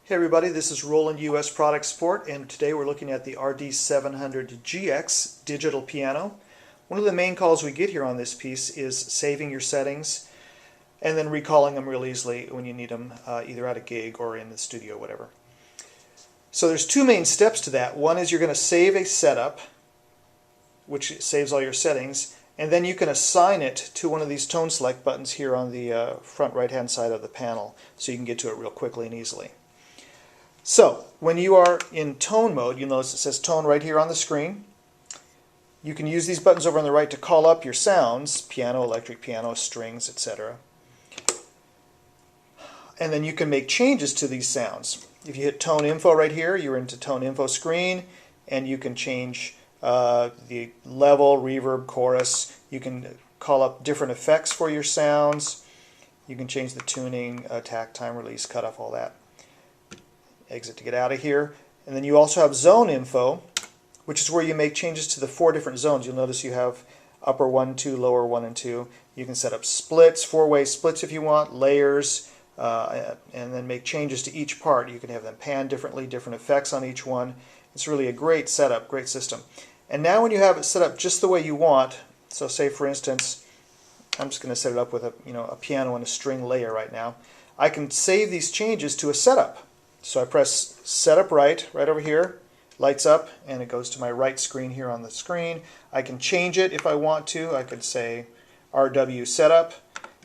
Hey everybody, this is Roland US Product Support, and today we're looking at the RD-700GX digital piano. One of the main calls we get here on this piece is saving your settings and then recalling them real easily when you need them, either at a gig or in the studio, whatever. So there's two main steps to that. One is you're going to save a setup, which saves all your settings, and then you can assign it to one of these tone select buttons here on the front right hand side of the panel, so you can get to it real quickly and easily. So, when you are in tone mode, you'll notice it says tone right here on the screen. You can use these buttons over on the right to call up your sounds, piano, electric piano, strings, etc. And then you can make changes to these sounds. If you hit tone info right here, you're into tone info screen, and you can change the level, reverb, chorus. You can call up different effects for your sounds. You can change the tuning, attack, time, release, cutoff, all that. Exit to get out of here. And then you also have zone info, which is where you make changes to the 4 different zones. You'll notice you have upper 1, 2, lower 1 and 2. You can set up splits, 4-way splits if you want, layers, and then make changes to each part. You can have them pan differently, different effects on each one. It's really a great setup, great system. And now when you have it set up just the way you want, so say for instance, I'm just going to set it up with a piano and a string layer right now, I can save these changes to a setup. So I press setup right over here, lights up, and it goes to my right screen here on the screen. I can change it if I want to. I could say RW setup,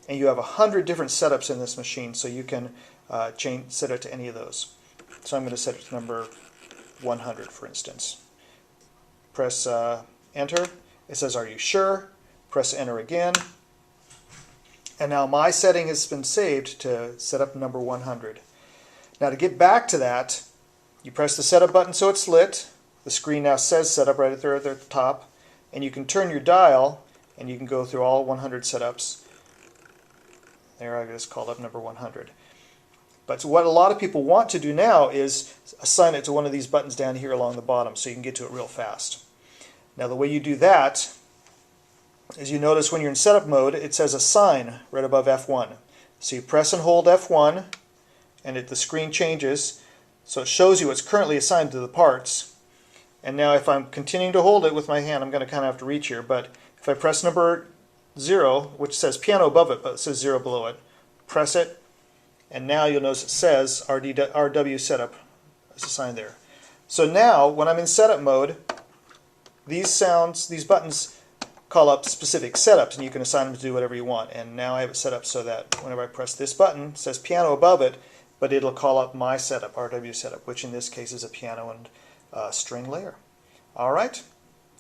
and you have 100 different setups in this machine, so you can set it to any of those. So I'm going to set it to number 100, for instance. Press enter. It says, are you sure? Press enter again. And now my setting has been saved to set up number 100. Now to get back to that, you press the setup button so it's lit. The screen now says setup right there at the top. And you can turn your dial and you can go through all 100 setups. There, I just called up number 100. But what a lot of people want to do now is assign it to one of these buttons down here along the bottom so you can get to it real fast. Now the way you do that is you notice when you're in setup mode it says assign right above F1. So you press and hold F1 and the screen changes, so it shows you what's currently assigned to the parts. And now if I'm continuing to hold it with my hand, I'm going to kind of have to reach here, but if I press number 0, which says piano above it, but it says 0 below it, press it, and now you'll notice it says RW setup is assigned there. So now, when I'm in setup mode, these buttons call up specific setups, and you can assign them to do whatever you want. And now I have it set up so that whenever I press this button, it says piano above it, but it'll call up my setup, RW setup, which in this case is a piano and string layer. All right,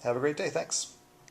have a great day. Thanks.